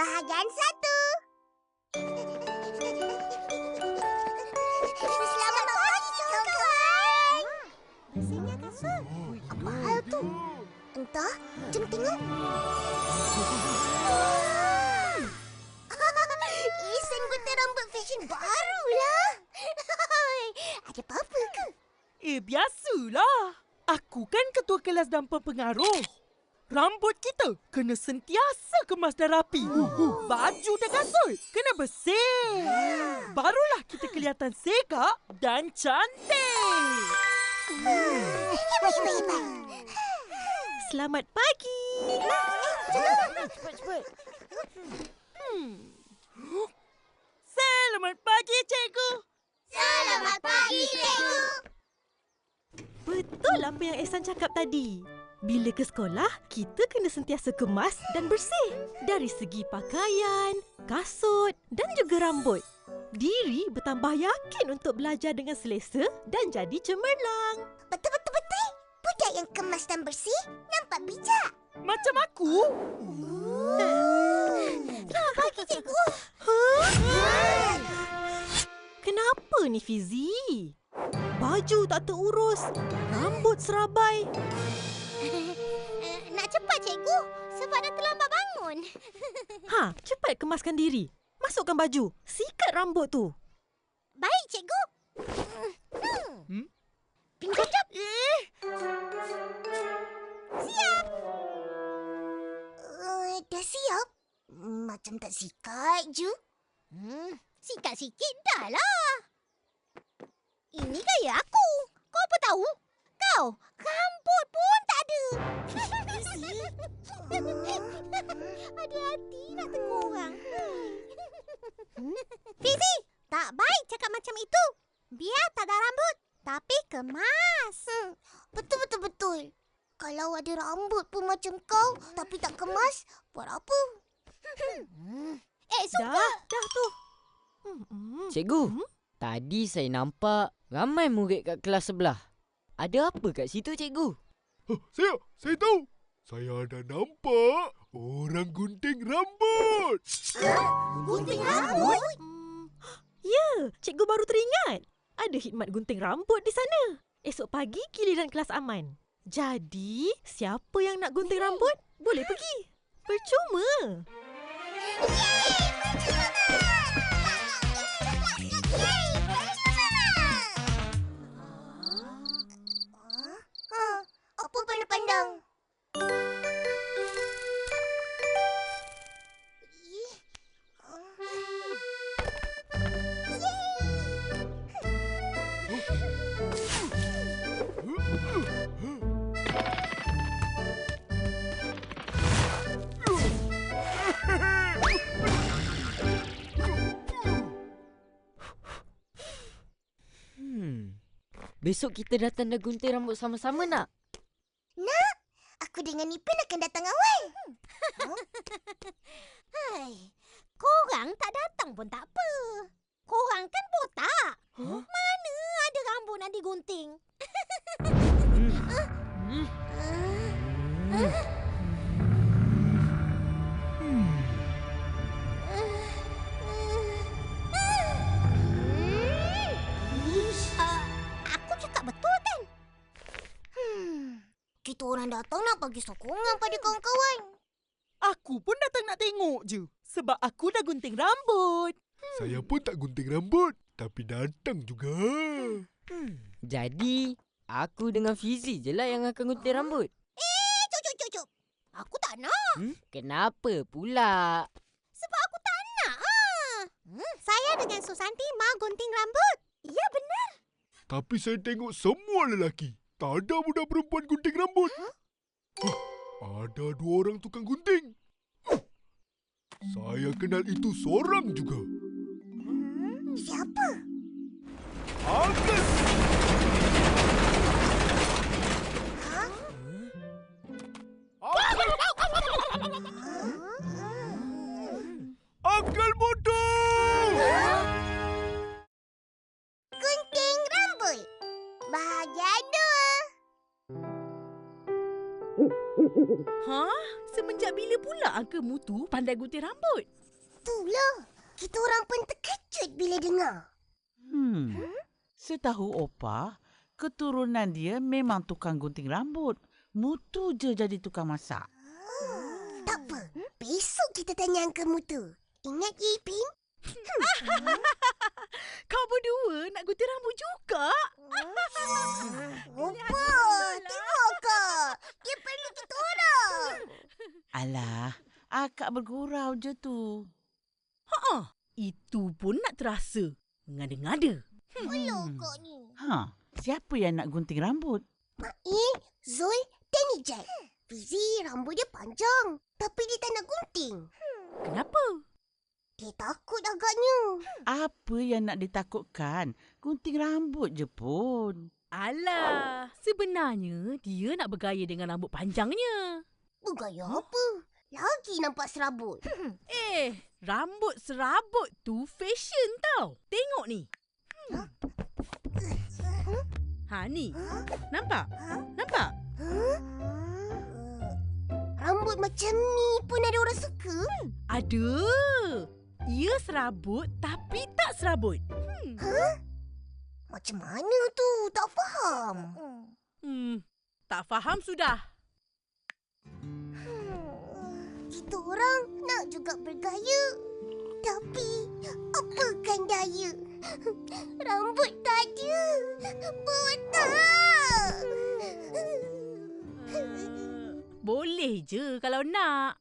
Bahagian 1. Selamat pagi, kawan-kawan. Mesinnya kasut. Apa hal tu? Entah, jom tengok. Isen gunting rambut fashion barulah. Ada apa-apa ke? Biasalah. Aku kan ketua kelas dan pengaruh. Rambut kita kena sentiasa kemas dan rapi. Baju dan kasut kena bersih. Barulah kita kelihatan segak dan cantik. Hebat. Selamat pagi. Cepat. Selamat pagi, cikgu. Selamat pagi, cikgu. Betul apa yang Ehsan cakap tadi. Bila ke sekolah, kita kena sentiasa kemas dan bersih. Dari segi pakaian, kasut dan juga rambut. Diri bertambah yakin untuk belajar dengan selesa dan jadi cemerlang. Betul. Budak yang kemas dan bersih nampak bijak. Macam aku. Selamat pagi, cikgu. Kenapa ni Fizi? Baju tak terurus, rambut serabai. Nak cepat, cikgu. Sebab dah terlambat bangun. Cepat kemaskan diri. Masukkan baju. Sikat rambut tu. Baik, cikgu. Pinjam jap. Siap. Dah siap? Macam tak sikat je. Sikat sikit dah lah. Ini gaya aku. Kau apa tahu? Kau, rambut pun tak ada. Ada hati nak tegur orang. Fizi, tak baik cakap macam itu. Biar tak ada rambut, tapi kemas. Betul. Kalau ada rambut pun macam kau, tapi tak kemas, buat apa? Suka. Dah tu. Cikgu, tadi saya nampak ramai murid kat kelas sebelah. Ada apa kat situ, cikgu? Saya tahu. Saya ada nampak orang gunting rambut. Gunting rambut? Ya, cikgu baru teringat. Ada khidmat gunting rambut di sana. Esok pagi giliran kelas aman. Jadi, siapa yang nak gunting rambut, boleh pergi. Percuma. Apa pandang-pandang? Besok kita datang dan gunting rambut sama-sama nak? Nak? Aku dengan Nipin akan datang awal. Korang tak datang pun tak apa. Korang kan botak. Mana ada rambut nak digunting? Aku cakap betul kan? Kita orang datang nak bagi sokongan pada kawan-kawan. Aku pun datang nak tengok je. Sebab aku dah gunting rambut. Saya pun tak gunting rambut, tapi datang juga. Jadi, aku dengan Fizi je lah yang akan gunting rambut. Cuk. Aku tak nak. Kenapa pula? Sebab aku tak nak. Saya dengan Susanti mau gunting rambut. Ya, benar. Tapi saya tengok semua lelaki. Tak ada budak perempuan gunting rambut. Ada 2 orang tukang gunting. Saya kenal itu seorang juga. Siapa? Agus! Uncle Moto! Gunting rambut. Bahagian 2. Ha? Semenjak bila pula Uncle Mutu pandai gunting rambut? Itulah. Kita orang pun terkejut bila dengar. Setahu Opa, keturunan dia memang tukang gunting rambut. Mutu je jadi tukang masak. Tak apa. Besok kita tanya Uncle Mutu. Ingat ye, Ipin? Kau berdua nak gunting rambut juga? Opa, tengok kak. Dia perlu kita orang. Alah, akak bergurau je tu. Itu pun nak terasa. Ngada-ngada. Alah kak ni. Siapa yang nak gunting rambut? Mak Zul dan Ijat. Fizi rambut dia panjang. Tapi dia tak nak gunting. Kenapa? Dia takut agaknya. Apa yang nak ditakutkan? Gunting rambut je pun. Alah, sebenarnya dia nak bergaya dengan rambut panjangnya. Bergaya apa? Lagi nampak serabut. Rambut serabut tu fashion tau. Tengok ni. Ni. Nampak? Nampak? Rambut macam ni pun ada orang suka? Ada. Ia serabut tapi tak serabut. Macam mana tu? Tak faham. Tak faham sudah. Kita orang nak juga bergaya. Tapi apakan daya? Rambut tak ada. Botak. Boleh je kalau nak.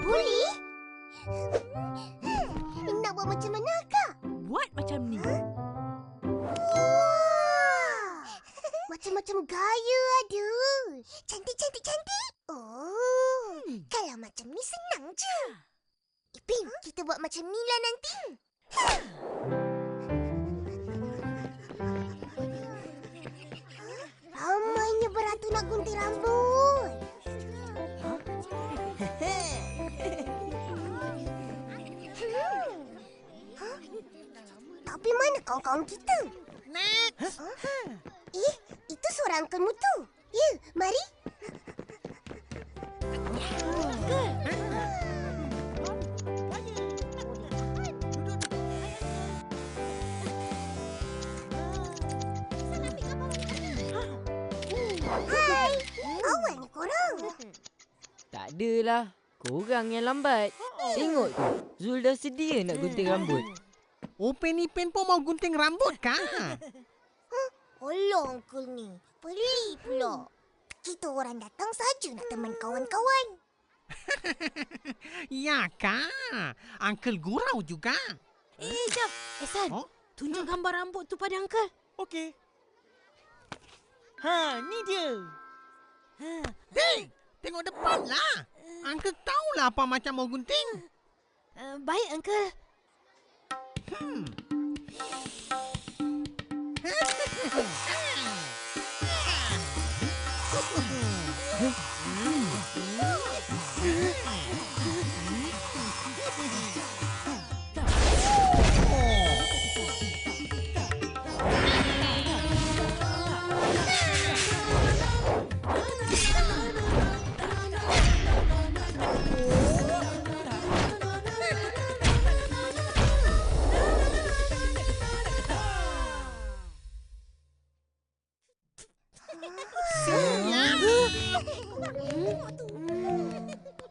Boleh? Nak buat macam mana, Kak? Buat macam ni. Macam-macam gaya ada. Cantik. Oh, kalau macam ni senang je. Ipin, kita buat macam ni lah nanti. Ramainya beratur nak gunting rambut. Tapi mana kawan-kawan kita? Next. Itu suara Uncle Mutu. Ya, mari. Hai, awal ni korang. Tak adalah. Korang yang lambat. Tengok tu. Zul dah sedia nak gunting rambut. Upin Ipin pun mau gunting rambut kah? Alah, Uncle ni. Pelik pula. Kita orang datang saja nak teman kawan-kawan. Ya kah? Uncle gurau juga. Jap. San, tunjuk gambar rambut tu pada Uncle. Okey. Ni dia. Hey, tengok depan lah. Uncle tahulah apa macam mau gunting. Baik, Uncle.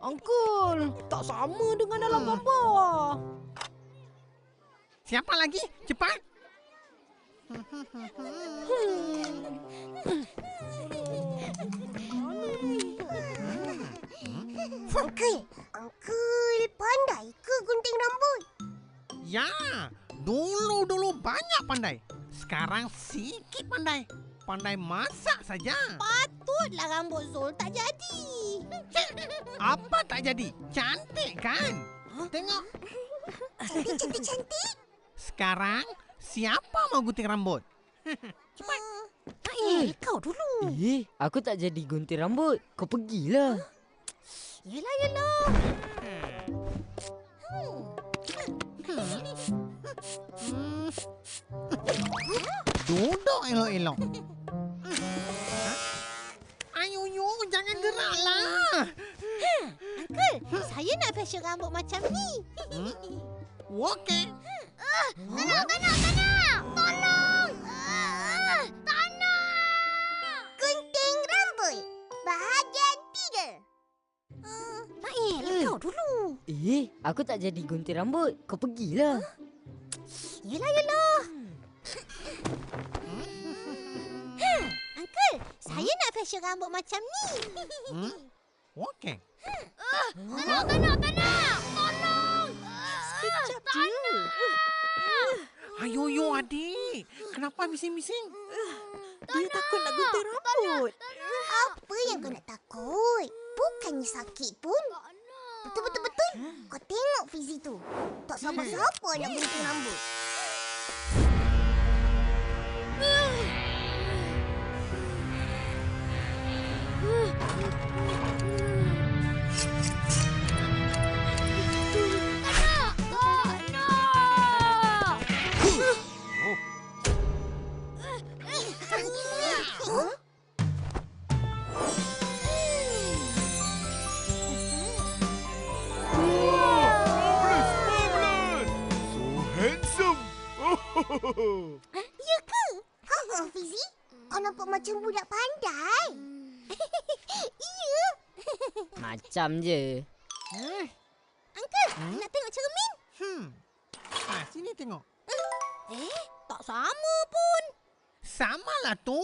Uncle, tak sama dengan dalam gambar. Siapa lagi? Cepat. Uncle pandai ke gunting rambut? Ya, dulu banyak pandai. Sekarang sikit pandai. Pandai masak saja. Patutlah rambut Zul tak jadi. Apa tak jadi? Cantik kan? Tengok. Cantik. Sekarang siapa mau gunting rambut? Cepat. Kau dulu. Aku tak jadi gunting rambut. Kau pergilah. Yelah. Duduk elok-elok. Ayo Yuyu, jangan geraklah. Uncle, saya nak fashion rambut macam ni. Okey. Tanah! Tolong! Tanah! Gunting rambut. Bahagian 3. Nail, kau dulu. Aku tak jadi gunting rambut. Kau pergilah. Yelah. Uncle, saya nak fashion rambut macam ni. Okey. Tanah! Tolong! Sekejap je. Yuyu adik, kenapa bising-bising? Dia takut nak gunting rambut. Apa yang kau nak takut? Bukannya sakit pun. Betul. Kau tengok Fizi tu. Tak sabar siapa nak gunting rambut. Ya ke? Fizi, kau nampak macam budak pandai. Ya. Macam je. Uncle, nak tengok cermin? Sini tengok. Tak sama pun. Samalah tu.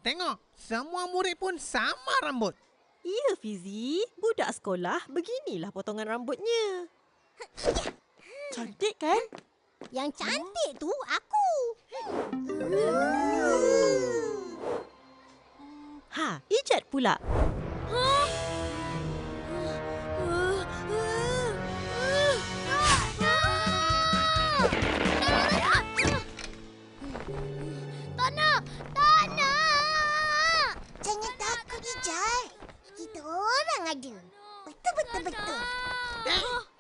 Tengok, semua murid pun sama rambut. Ya, Fizi. Budak sekolah beginilah potongan rambutnya. Cantik kan? Yang cantik tu aku. Ijat pula. Tanah! Jangan takut, Ijat. Kita orang ada. Betul.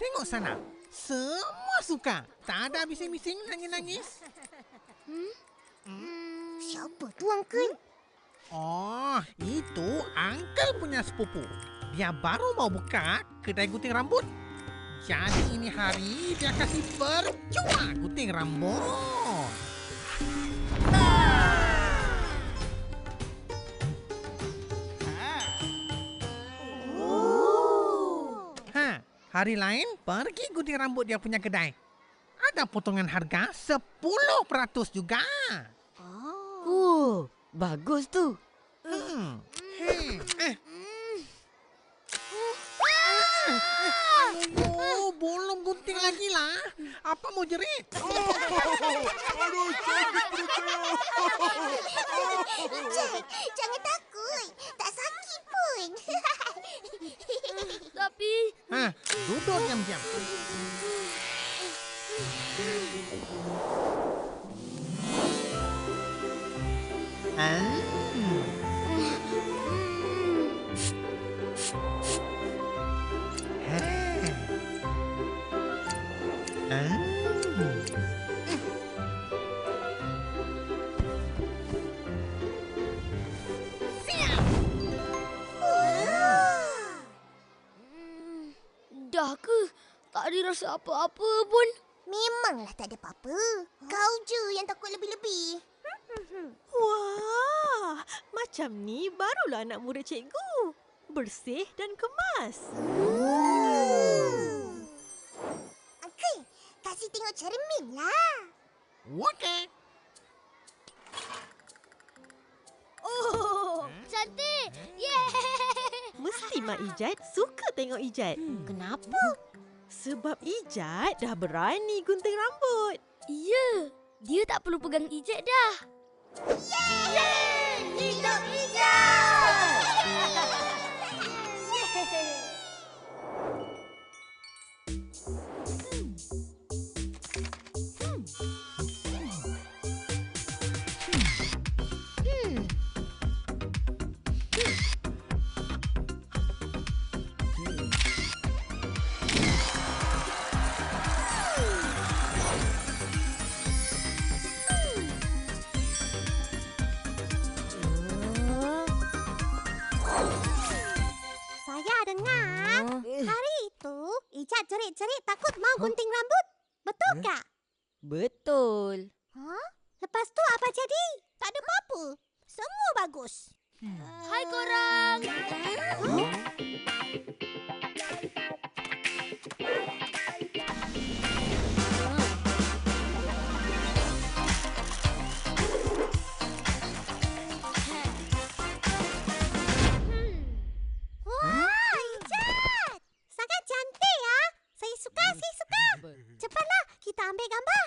Tengok sana. Semua suka. Tak ada bising-bising nangis-nangis. Siapa tu, Uncle? Oh, itu Uncle punya sepupu. Dia baru mau buka kedai gunting rambut. Jadi ini hari dia kasih percuma gunting rambut. Hari lain pergi gunting rambut dia punya kedai. Ada potongan harga 10% juga. Bagus tu. Belum gunting lagi lah. Apa mau jerit? Aduh, sakit perut saya. Ijat, jangan takut. Tak sakit pun. Tapi... Duduk diam-diam. Dah ke? Tak ada rasa apa-apa pun. Memanglah tak ada apa-apa. Kau je yang takut lebih-lebih. Wah, macam ni barulah anak murid cikgu. Bersih dan kemas. Uncle, kasih tengok cermin lah. Okey. Oh, cantik. Yeay. Mesti Mak Ijat suka tengok Ijat. Kenapa? Sebab Ijat dah berani gunting rambut. Ya, dia tak perlu pegang Ijat dah. Yeay! Hidup Ijat! Icat cerit-cerit takut mau gunting rambut. Betul kah? Betul. Lepas tu apa jadi? Tak ada apa-apa. Semua bagus. Hai korang. Wah, Icat. Sangat cantik ya. Saya suka. Cepatlah kita ambil gambar.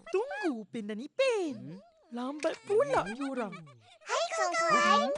Tunggu, Ipin dan Ipin. Lambat pula you orang. Hai kawan-kawan.